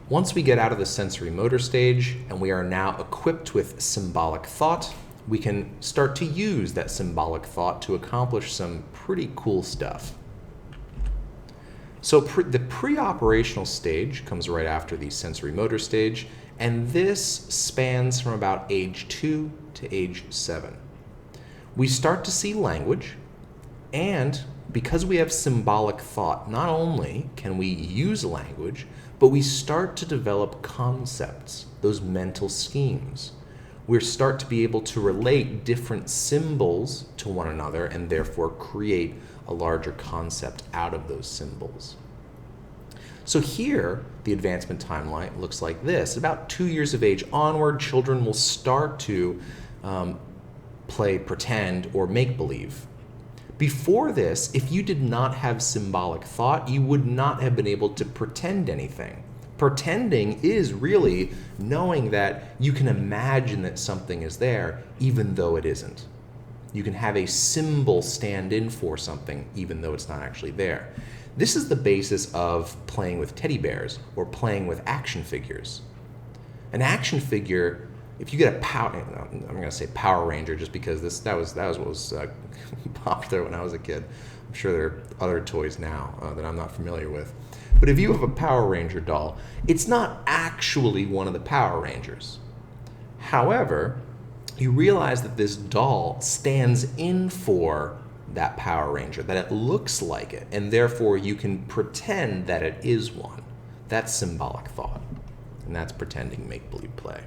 Once we get out of the sensory motor stage and we are now equipped with symbolic thought, we can start to use that symbolic thought to accomplish some pretty cool stuff. So the pre-operational stage comes right after the sensory motor stage, and this spans from about age 2 to age 7. We start to see language, and because we have symbolic thought, not only can we use language, but we start to develop concepts, those mental schemes. We start to be able to relate different symbols to one another and therefore create a larger concept out of those symbols. So here, the advancement timeline looks like this. About 2 years of age onward, children will start to play pretend or make-believe. Before this, if you did not have symbolic thought, you would not have been able to pretend anything. Pretending is really knowing that you can imagine that something is there even though it isn't. You can have a symbol stand in for something even though it's not actually there. This is the basis of playing with teddy bears or playing with action figures. An action figure, if you get a I'm going to say Power Ranger just because that was what was popular when I was a kid. I'm sure there are other toys now that I'm not familiar with. But if you have a Power Ranger doll, it's not actually one of the Power Rangers. However, you realize that this doll stands in for that Power Ranger, that it looks like it, and therefore you can pretend that it is one. That's symbolic thought, and that's pretending make-believe play.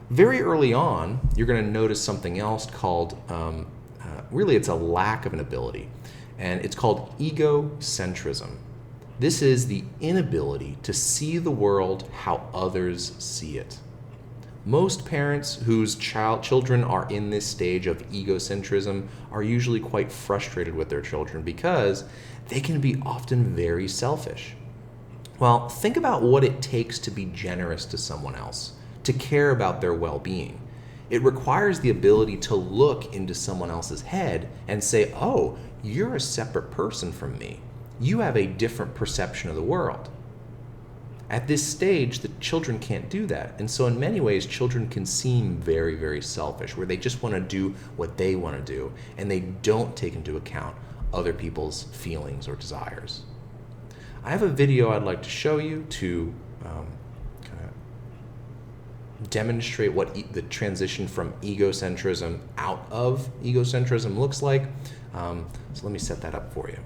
Very early on, you're going to notice something else called, really it's a lack of an ability, and it's called egocentrism. This is the inability to see the world how others see it. Most parents whose children are in this stage of egocentrism are usually quite frustrated with their children because they can be often very selfish. Well, think about what it takes to be generous to someone else, to care about their well-being. It requires the ability to look into someone else's head and say, oh, you're a separate person from me. You have a different perception of the world. At this stage, the children can't do that. And so in many ways, children can seem very, very selfish, where they just want to do what they want to do, and they don't take into account other people's feelings or desires. I have a video I'd like to show you to demonstrate what the transition from egocentrism out of egocentrism looks like. So let me set that up for you.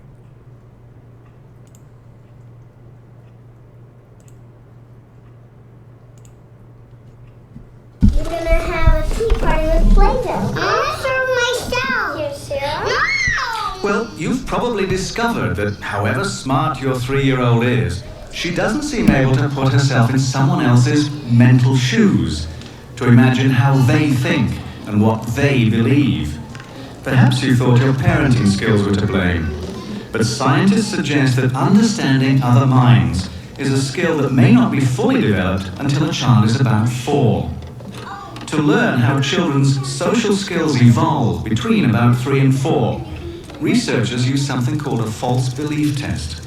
You're gonna have a tea party with Play-Doh. I'm sure myself. You're sure? No! Well, you've probably discovered that however smart your 3-year-old is, she doesn't seem able to put herself in someone else's mental shoes, to imagine how they think and what they believe. Perhaps you thought your parenting skills were to blame, but scientists suggest that understanding other minds is a skill that may not be fully developed until a child is about 4. To learn how children's social skills evolve between about 3 and 4, researchers use something called a false belief test.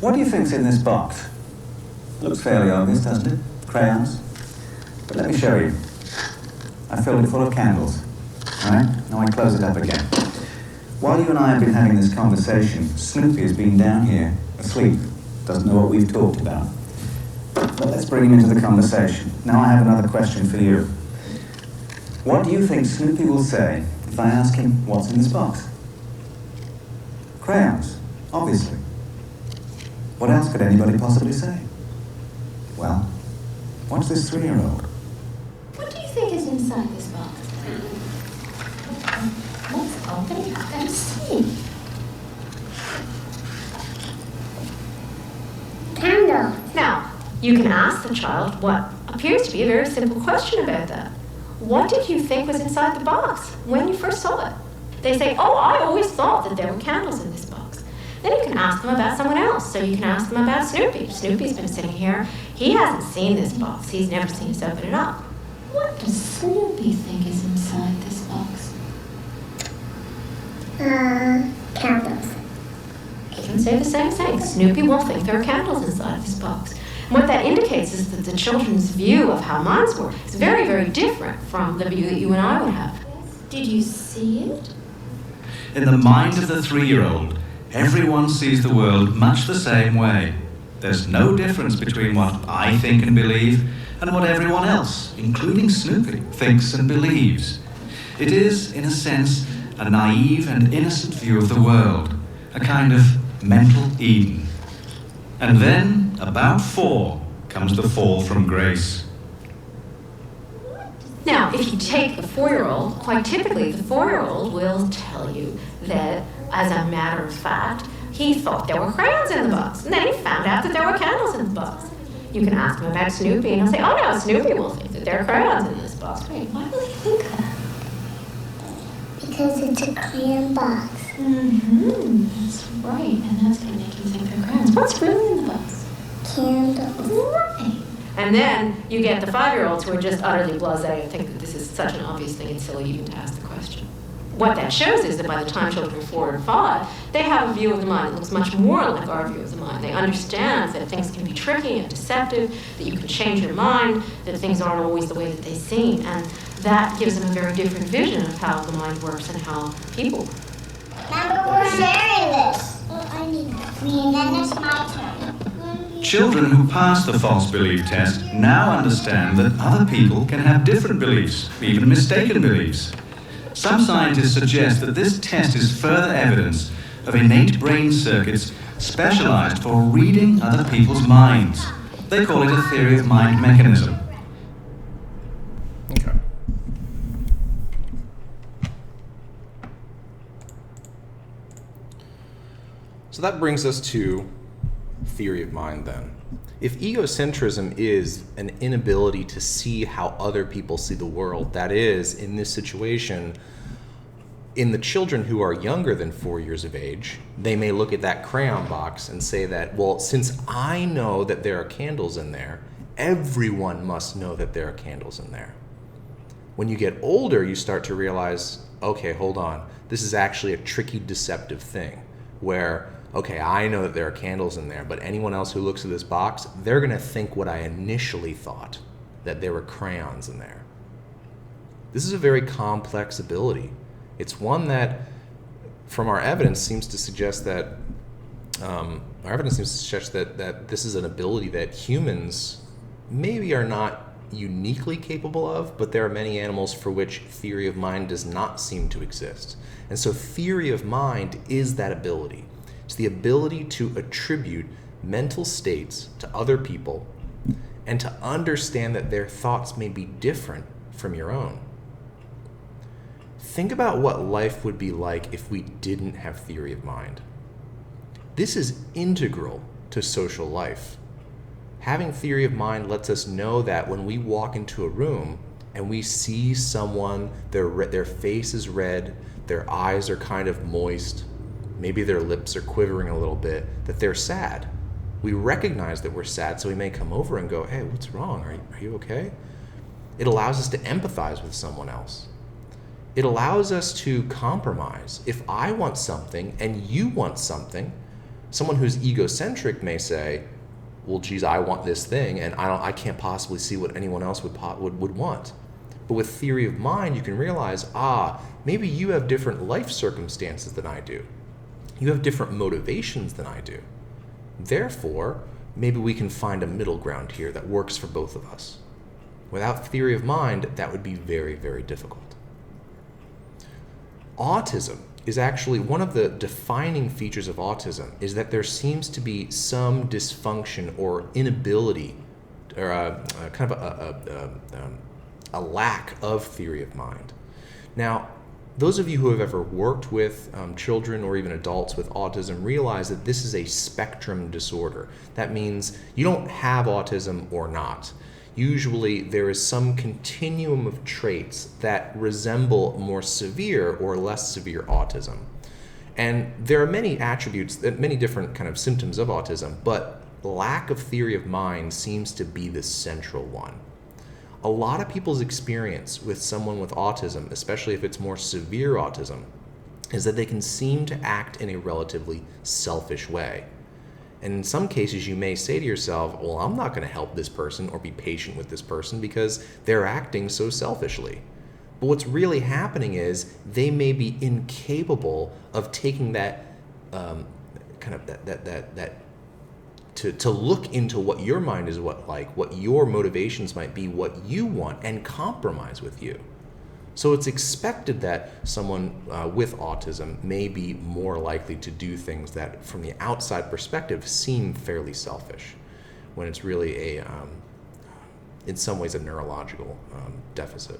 What do you think's in this box? Looks fairly obvious, doesn't it? Crayons? But let me show you. I filled it full of candles. Alright, now I close it up again. While you and I have been having this conversation, Snoopy has been down here, asleep. Doesn't know what we've talked about. But let's bring him into the conversation. Now I have another question for you. What do you think Snoopy will say if I ask him what's in this box? Crayons, obviously. What else could anybody possibly say? Well, watch this 3-year-old. What do you think is inside this box? Let's open it up and see. Candle. Now, you can ask the child what appears to be a very simple question about that. What did you think was inside the box when you first saw it? They say, oh, I always thought that there were candles in this box. Then you can ask them about someone else. So you can ask them about Snoopy. Snoopy's been sitting here. He hasn't seen this box. He's never seen us open it up. What does Snoopy think is inside this box? Candles. children say the same thing. Snoopy will think there are candles inside of this box. What that indicates is that the children's view of how minds work is very, very different from the view that you and I would have. Did you see it? In the mind of the 3-year-old, everyone sees the world much the same way. There's no difference between what I think and believe and what everyone else, including Snoopy, thinks and believes. It is, in a sense, a naive and innocent view of the world, a kind of mental Eden. And then, about 4, comes the fall from grace. Now, if you take the 4-year-old, quite typically the 4-year-old will tell you that, as a matter of fact, he thought there were crayons in the box, and then he found out that there were candles in the box. You can ask him about Snoopy, and he'll say, oh no, Snoopy will think that there are crayons in this box. Wait, why will he think that? Because it's a crayon box. Mm-hmm, that's right, and that's going to make him think they're crayons. What's really in the box? Candles. Right. And then you get the 5-year-olds who are just utterly blasé and think that this is such an obvious thing, it's silly even to ask the question. What that shows is that by the time children are 4 and 5, they have a view of the mind that looks much more like our view of the mind. They understand that things can be tricky and deceptive, that you can change your mind, that things aren't always the way that they seem, and that gives them a very different vision of how the mind works and how people work. Remember, we're sharing this. Oh, I need that. And then it's my turn. Children who pass the false belief test now understand that other people can have different beliefs, even mistaken beliefs. Some scientists suggest that this test is further evidence of innate brain circuits specialized for reading other people's minds. They call it a theory of mind mechanism. Okay. So that brings us to theory of mind then. If egocentrism is an inability to see how other people see the world, that is, in this situation, in the children who are younger than 4 years of age, they may look at that crayon box and say that, well, since I know that there are candles in there, everyone must know that there are candles in there. When you get older, you start to realize, okay, hold on, this is actually a tricky, deceptive thing where, okay, I know that there are candles in there, but anyone else who looks at this box, they're going to think what I initially thought, that there were crayons in there. This is a very complex ability. It's one that, from our evidence, seems to suggest that that this is an ability that humans maybe are not uniquely capable of, but there are many animals for which theory of mind does not seem to exist. And so theory of mind is that ability. It's the ability to attribute mental states to other people and to understand that their thoughts may be different from your own. Think about what life would be like if we didn't have theory of mind. This is integral to social life. Having theory of mind lets us know that when we walk into a room and we see someone, their face is red, their eyes are kind of moist, maybe their lips are quivering a little bit, that they're sad. We recognize that we're sad, so we may come over and go, hey, what's wrong? Are you okay? It allows us to empathize with someone else. It allows us to compromise. If I want something and you want something, someone who's egocentric may say, well, geez, I want this thing, and I can't possibly see what anyone else would want. But with theory of mind, you can realize, maybe you have different life circumstances than I do. You have different motivations than I do. Therefore, maybe we can find a middle ground here that works for both of us. Without theory of mind, that would be very, very difficult. Autism is actually one of the defining features of autism is that there seems to be some dysfunction or inability or a lack of theory of mind. Now, those of you who have ever worked with children or even adults with autism realize that this is a spectrum disorder. That means you don't have autism or not. Usually there is some continuum of traits that resemble more severe or less severe autism. And there are many attributes, many different kind of symptoms of autism, but lack of theory of mind seems to be the central one. A lot of people's experience with someone with autism, especially if it's more severe autism, is that they can seem to act in a relatively selfish way. And in some cases, you may say to yourself, well, I'm not going to help this person or be patient with this person because they're acting so selfishly. But what's really happening is they may be incapable of taking that to look into what your mind is what your motivations might be, what you want, and compromise with you. So it's expected that someone with autism may be more likely to do things that, from the outside perspective, seem fairly selfish, when it's really in some ways, a neurological deficit.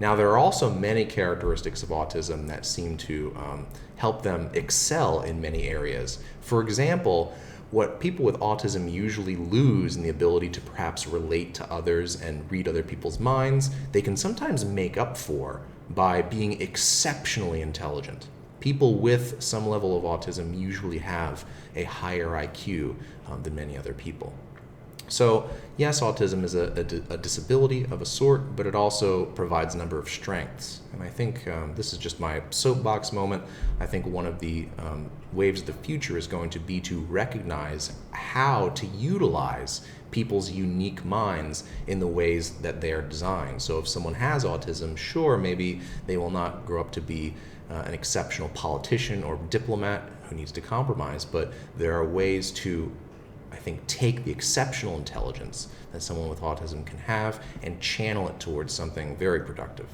Now, there are also many characteristics of autism that seem to help them excel in many areas. For example, what people with autism usually lose in the ability to perhaps relate to others and read other people's minds, they can sometimes make up for by being exceptionally intelligent. People with some level of autism usually have a higher IQ than many other people. So yes, autism is a disability of a sort, but it also provides a number of strengths. And I think this is just my soapbox moment. I think one of the waves of the future is going to be to recognize how to utilize people's unique minds in the ways that they are designed. So if someone has autism, sure, maybe they will not grow up to be an exceptional politician or diplomat who needs to compromise, but there are ways to, I think, take the exceptional intelligence that someone with autism can have and channel it towards something very productive.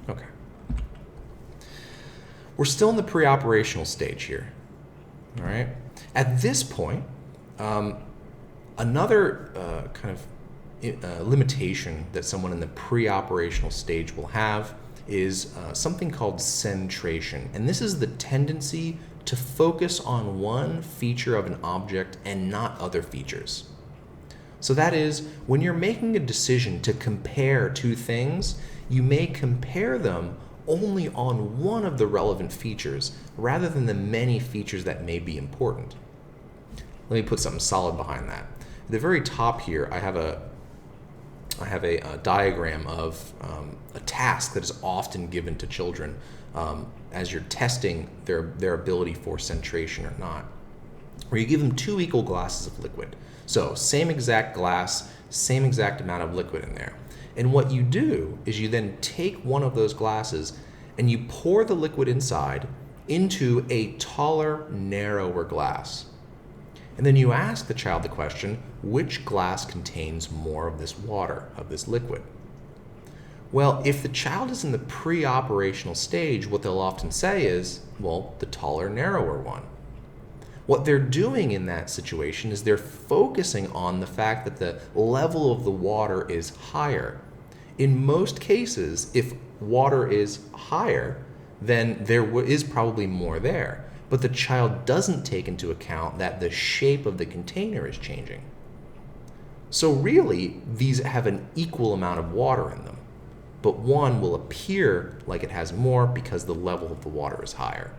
Okay. We're still in the pre-operational stage here. All right. At this point, another limitation that someone in the pre-operational stage will have is something called centration. And this is the tendency to focus on one feature of an object and not other features. So that is, when you're making a decision to compare two things, you may compare them only on one of the relevant features rather than the many features that may be important. Let me put something solid behind that. At the very top here, I have a diagram of a task that is often given to children as you're testing their ability for centration or not, where you give them 2 equal glasses of liquid. So same exact glass, same exact amount of liquid in there. And what you do is you then take one of those glasses and you pour the liquid inside into a taller, narrower glass. And then you ask the child the question, which glass contains more of this water, of this liquid? Well, if the child is in the pre-operational stage, what they'll often say is, well, the taller, narrower one. What they're doing in that situation is they're focusing on the fact that the level of the water is higher. In most cases, if water is higher, then there is probably more there. But the child doesn't take into account that the shape of the container is changing. So really, these have an equal amount of water in them, but one will appear like it has more because the level of the water is higher.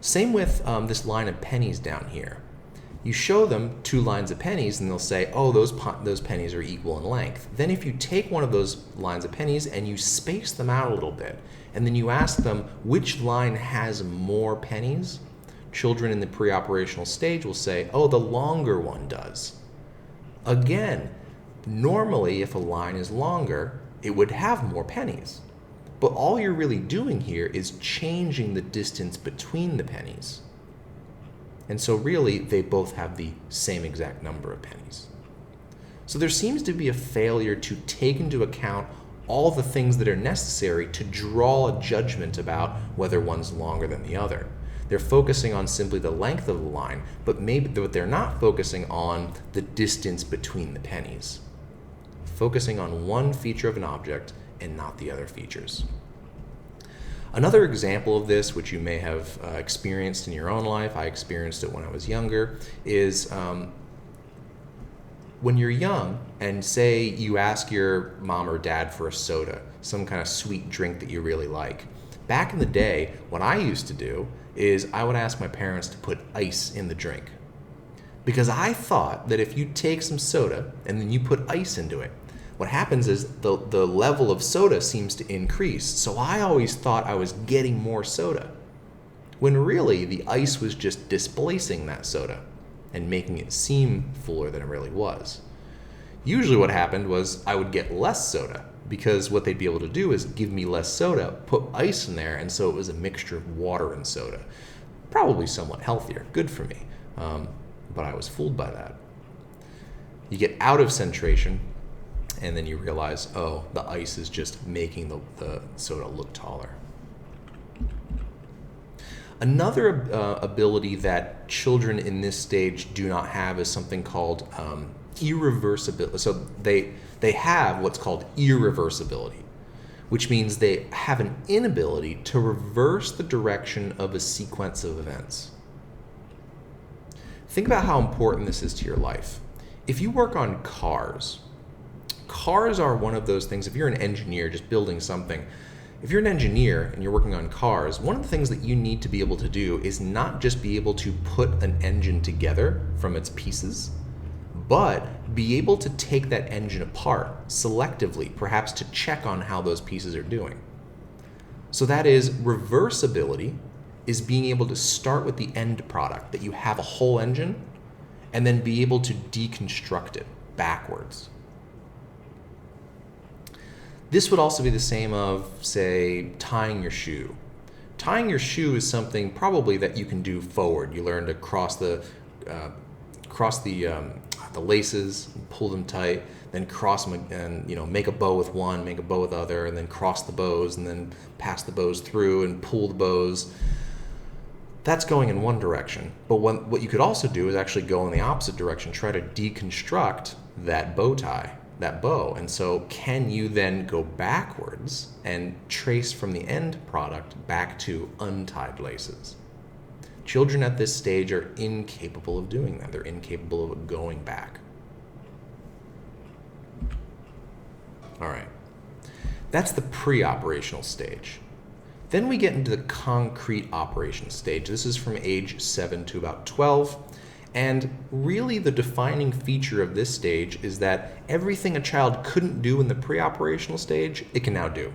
Same with this line of pennies down here. You show them 2 lines of pennies and they'll say, oh, those pennies are equal in length. Then if you take one of those lines of pennies and you space them out a little bit, and then you ask them which line has more pennies, children in the pre-operational stage will say, oh, the longer one does. Again, normally if a line is longer, it would have more pennies. But all you're really doing here is changing the distance between the pennies. And so really, they both have the same exact number of pennies. So there seems to be a failure to take into account all the things that are necessary to draw a judgment about whether one's longer than the other. They're focusing on simply the length of the line, but they're not focusing on the distance between the pennies. Focusing on one feature of an object and not the other features. Another example of this, which you may have experienced in your own life, I experienced it when I was younger, is when you're young and say you ask your mom or dad for a soda, some kind of sweet drink that you really like. Back in the day, what I used to do is I would ask my parents to put ice in the drink. Because I thought that if you take some soda and then you put ice into it, what happens is the level of soda seems to increase. So I always thought I was getting more soda, when really the ice was just displacing that soda and making it seem fuller than it really was. Usually what happened was I would get less soda, because what they'd be able to do is give me less soda, put ice in there, and so it was a mixture of water and soda. Probably somewhat healthier, good for me, but I was fooled by that. You get out of centration, and then you realize, oh, the ice is just making the soda look taller. Another ability that children in this stage do not have is something called irreversibility. So they have what's called irreversibility, which means they have an inability to reverse the direction of a sequence of events. Think about how important this is to your life. If you work on cars are one of those things. If you're an engineer just building something, if you're an engineer and you're working on cars, one of the things that you need to be able to do is not just be able to put an engine together from its pieces, but be able to take that engine apart selectively, perhaps to check on how those pieces are doing. So that is, reversibility is being able to start with the end product, that you have a whole engine, and then be able to deconstruct it backwards. This would also be the same of, say, tying your shoe. Tying your shoe is something probably that you can do forward. You learn to cross the laces, pull them tight, then cross them, and make a bow with one, make a bow with the other, and then cross the bows, and then pass the bows through and pull the bows. That's going in one direction. But what you could also do is actually go in the opposite direction, try to deconstruct that bow tie, that bow. And so can you then go backwards and trace from the end product back to untied laces? Children at this stage are incapable of doing that. They're incapable of going back. All right. That's the pre-operational stage. Then we get into the concrete operation stage. This is from age 7 to about 12. And really the defining feature of this stage is that everything a child couldn't do in the pre-operational stage, it can now do.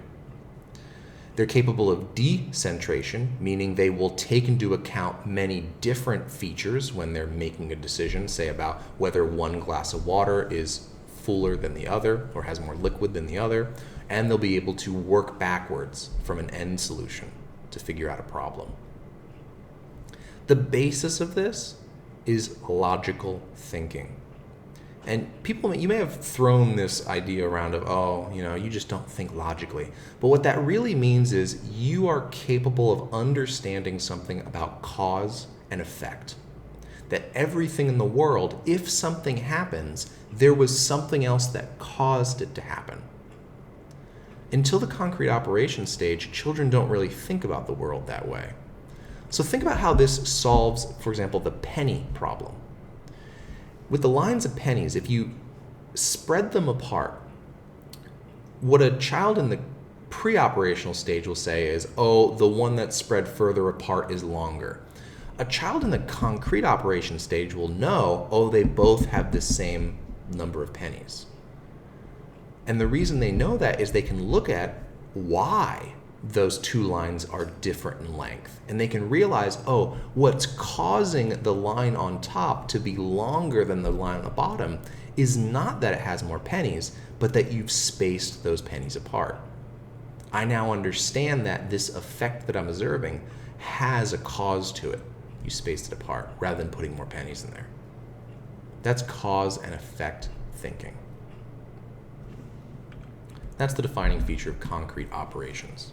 They're capable of decentration, meaning they will take into account many different features when they're making a decision, say about whether one glass of water is fuller than the other or has more liquid than the other, and they'll be able to work backwards from an end solution to figure out a problem. The basis of this is logical thinking. And you may have thrown this idea around of, you just don't think logically. But what that really means is you are capable of understanding something about cause and effect. That everything in the world, if something happens, there was something else that caused it to happen. Until the concrete operation stage, children don't really think about the world that way. So think about how this solves, for example, the penny problem. With the lines of pennies, if you spread them apart, what a child in the pre-operational stage will say is, oh, the one that's spread further apart is longer. A child in the concrete operation stage will know, oh, they both have the same number of pennies. And the reason they know that is they can look at why those two lines are different in length. And they can realize, oh, what's causing the line on top to be longer than the line on the bottom is not that it has more pennies, but that you've spaced those pennies apart. I now understand that this effect that I'm observing has a cause to it. You spaced it apart rather than putting more pennies in there. That's cause and effect thinking. That's the defining feature of concrete operations.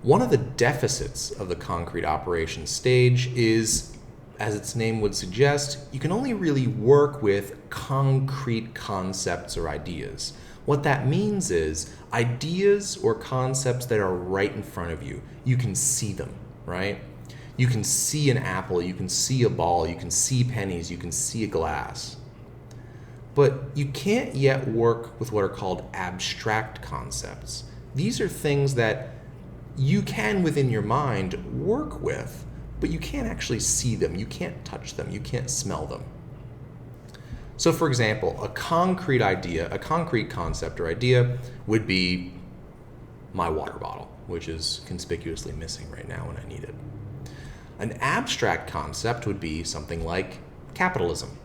One of the deficits of the concrete operations stage is, as its name would suggest, you can only really work with concrete concepts or ideas. What that means is ideas or concepts that are right in front of you. You can see them, right? You can see an apple, you can see a ball, you can see pennies, you can see a glass. But you can't yet work with what are called abstract concepts. These are things that you can, within your mind, work with, but you can't actually see them, you can't touch them, you can't smell them. So for example, a concrete idea, a concrete concept or idea would be my water bottle, which is conspicuously missing right now when I need it. An abstract concept would be something like capitalism.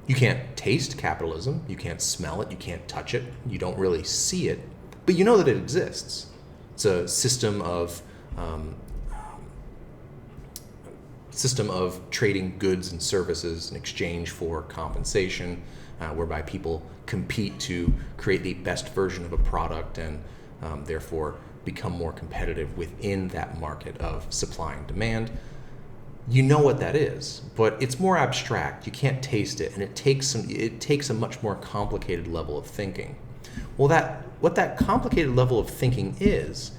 You can't taste capitalism, you can't smell it, you can't touch it, you don't really see it, but you know that it exists. It's a system of trading goods and services in exchange for compensation, whereby people compete to create the best version of a product and therefore become more competitive within that market of supply and demand. You know what that is, but it's more abstract. You can't taste it, and it takes a much more complicated level of thinking. Well, what that complicated level of thinking is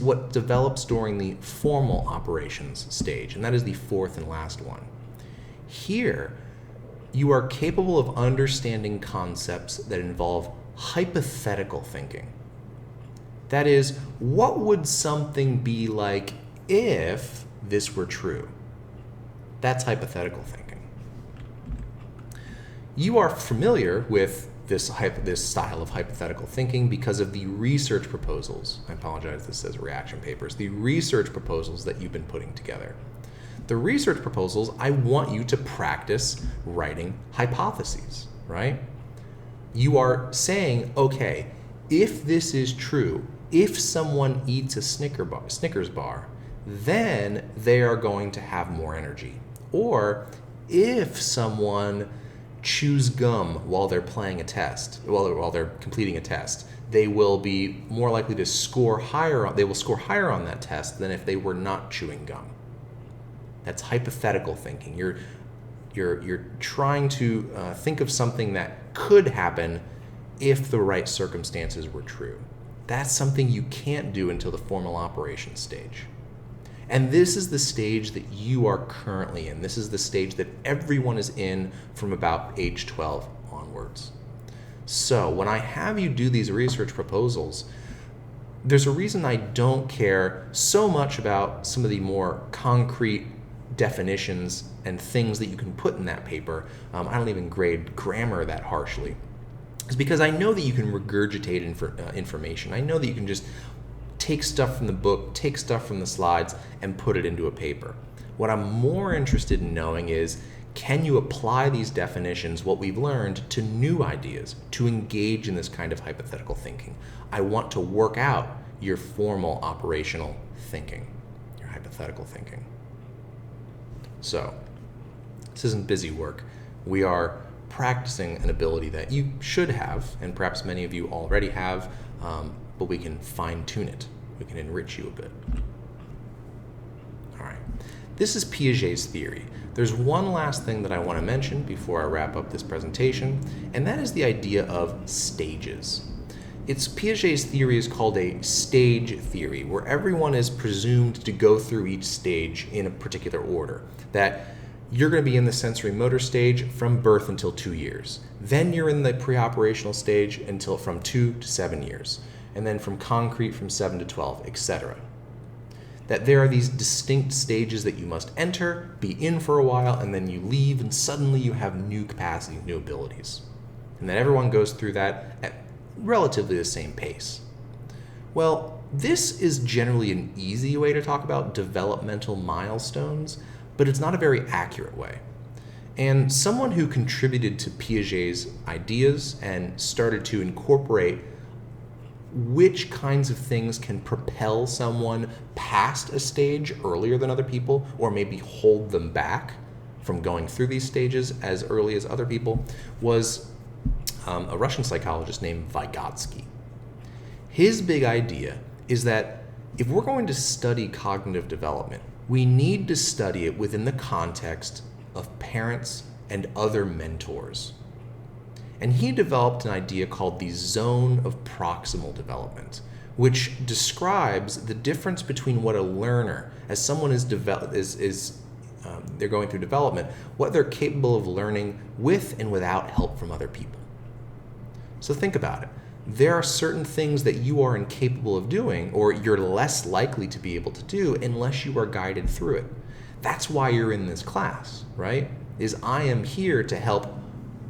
what develops during the formal operations stage, and that is the fourth and last one. Here, you are capable of understanding concepts that involve hypothetical thinking. That is, what would something be like if this were true? That's hypothetical thinking. You are familiar with this style of hypothetical thinking because of the research proposals. I apologize, this says reaction papers. The research proposals that you've been putting together. The research proposals, I want you to practice writing hypotheses, right? You are saying, okay, if this is true, if someone eats a Snickers bar, then they are going to have more energy. Or if someone chews gum while they're playing a test, while they're completing a test, they will be more likely to score higher. They will score higher on that test than if they were not chewing gum. That's hypothetical thinking. You're trying to think of something that could happen if the right circumstances were true. That's something you can't do until the formal operations stage. And this is the stage that you are currently in. This is the stage that everyone is in from about age 12 onwards. So when I have you do these research proposals, there's a reason I don't care so much about some of the more concrete definitions and things that you can put in that paper. I don't even grade grammar that harshly. It's because I know that you can regurgitate information. I know that you can just take stuff from the book, take stuff from the slides, and put it into a paper. What I'm more interested in knowing is, can you apply these definitions, what we've learned, to new ideas, to engage in this kind of hypothetical thinking? I want to work out your formal operational thinking, your hypothetical thinking. So, this isn't busy work. We are practicing an ability that you should have, and perhaps many of you already have, but we can fine-tune it. We can enrich you a bit. All right. This is Piaget's theory. There's one last thing that I want to mention before I wrap up this presentation, and that is the idea of stages. Piaget's theory is called a stage theory, where everyone is presumed to go through each stage in a particular order. That you're going to be in the sensory motor stage from birth until 2 years. Then you're in the pre-operational stage until from 2 to 7 years. And then from concrete from 7 to 12, etc. That there are these distinct stages that you must enter, be in for a while, and then you leave, and suddenly you have new capacities, new abilities. And that everyone goes through that at relatively the same pace. Well, this is generally an easy way to talk about developmental milestones, but it's not a very accurate way. And someone who contributed to Piaget's ideas and started to incorporate which kinds of things can propel someone past a stage earlier than other people, or maybe hold them back from going through these stages as early as other people, was a Russian psychologist named Vygotsky. His big idea is that if we're going to study cognitive development, we need to study it within the context of parents and other mentors. And he developed an idea called the zone of proximal development, which describes the difference between what a learner, as someone is they're going through development, what they're capable of learning with and without help from other people. So think about it. There are certain things that you are incapable of doing, or you're less likely to be able to do unless you are guided through it. That's why you're in this class, right? I am here to help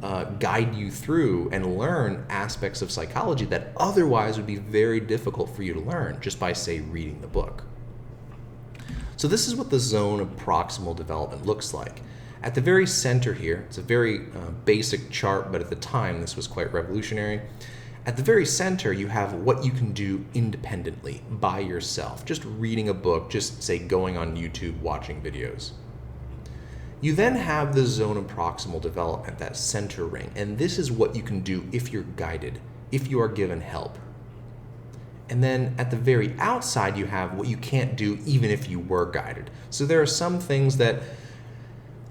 guide you through and learn aspects of psychology that otherwise would be very difficult for you to learn just by, say, reading the book. So this is what the zone of proximal development looks like. At the very center here, it's a very basic chart, but at the time this was quite revolutionary. At the very center, you have what you can do independently, by yourself, just reading a book, just say going on YouTube, watching videos. You then have the zone of proximal development, that center ring, and this is what you can do if you're guided, if you are given help. And then at the very outside, you have what you can't do even if you were guided. So there are some things that,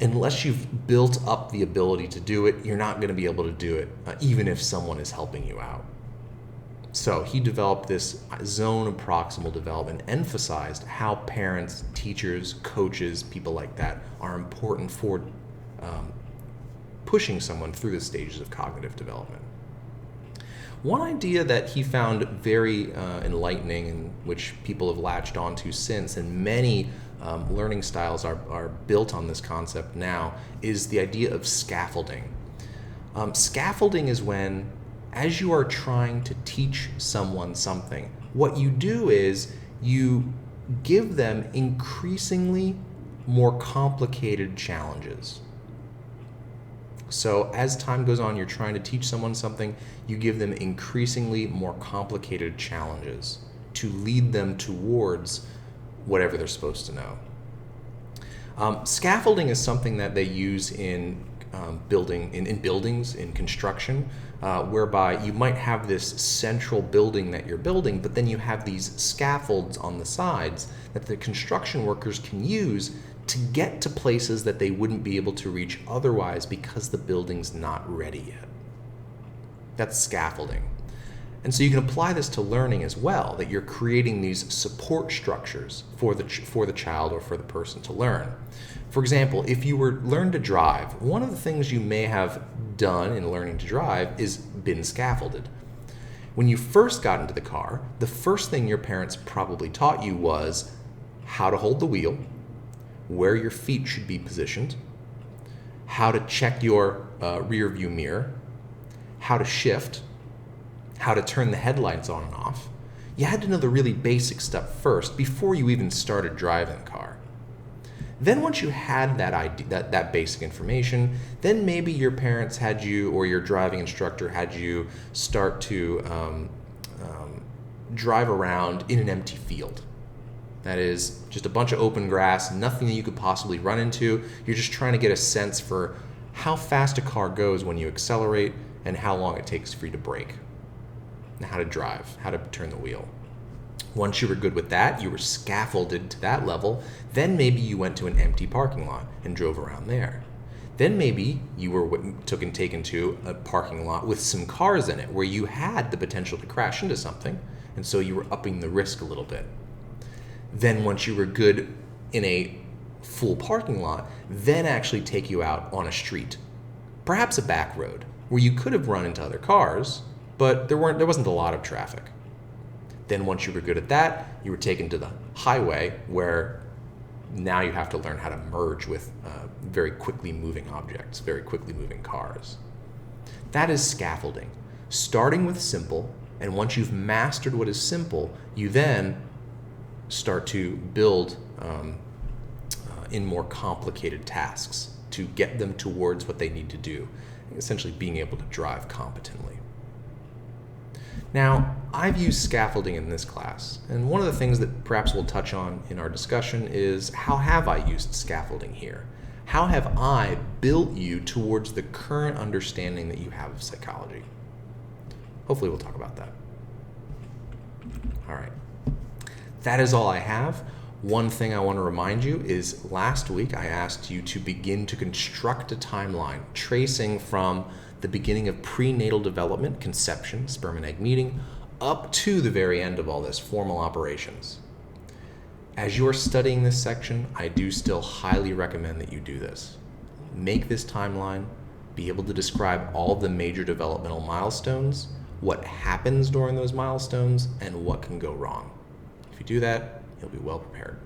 unless you've built up the ability to do it, you're not going to be able to do it, even if someone is helping you out. So he developed this zone of proximal development, emphasized how parents, teachers, coaches, people like that are important for pushing someone through the stages of cognitive development. One idea that he found very enlightening, and which people have latched onto since, and many learning styles are built on this concept now, is the idea of scaffolding. Scaffolding is when, as you are trying to teach someone something, what you do is you give them increasingly more complicated challenges. So as time goes on, you're trying to teach someone something, you give them increasingly more complicated challenges to lead them towards whatever they're supposed to know. Scaffolding is something that they use in buildings, in construction, whereby you might have this central building that you're building, but then you have these scaffolds on the sides that the construction workers can use to get to places that they wouldn't be able to reach otherwise because the building's not ready yet. That's scaffolding. And so you can apply this to learning as well, that you're creating these support structures for the child or for the person to learn. For example, if you were learn to drive, one of the things you may have done in learning to drive is been scaffolded. When you first got into the car, the first thing your parents probably taught you was how to hold the wheel, where your feet should be positioned, how to check your rear view mirror, how to shift, how to turn the headlights on and off. You had to know the really basic stuff first before you even started driving the car. Then once you had that basic information, then maybe your parents had you, or your driving instructor had you start to drive around in an empty field. That is just a bunch of open grass, nothing that you could possibly run into. You're just trying to get a sense for how fast a car goes when you accelerate and how long it takes for you to brake, and how to drive, how to turn the wheel. Once you were good with that, you were scaffolded to that level, then maybe you went to an empty parking lot and drove around there. Then maybe you were taken to a parking lot with some cars in it where you had the potential to crash into something, and so you were upping the risk a little bit. Then once you were good in a full parking lot, then actually take you out on a street, perhaps a back road, where you could have run into other cars, but there wasn't a lot of traffic. Then once you were good at that, you were taken to the highway, where now you have to learn how to merge with very quickly moving objects, very quickly moving cars. That is scaffolding, starting with simple, and once you've mastered what is simple, you then start to build in more complicated tasks to get them towards what they need to do, essentially being able to drive competently. Now, I've used scaffolding in this class, and one of the things that perhaps we'll touch on in our discussion is, how have I used scaffolding here? How have I built you towards the current understanding that you have of psychology? Hopefully we'll talk about that. All right. That is all I have. One thing I want to remind you is, last week I asked you to begin to construct a timeline tracing from the beginning of prenatal development, conception, sperm and egg meeting, up to the very end of all this, formal operations. As you're studying this section, I do still highly recommend that you do this. Make this timeline, be able to describe all of the major developmental milestones, what happens during those milestones, and what can go wrong. If you do that, you'll be well prepared.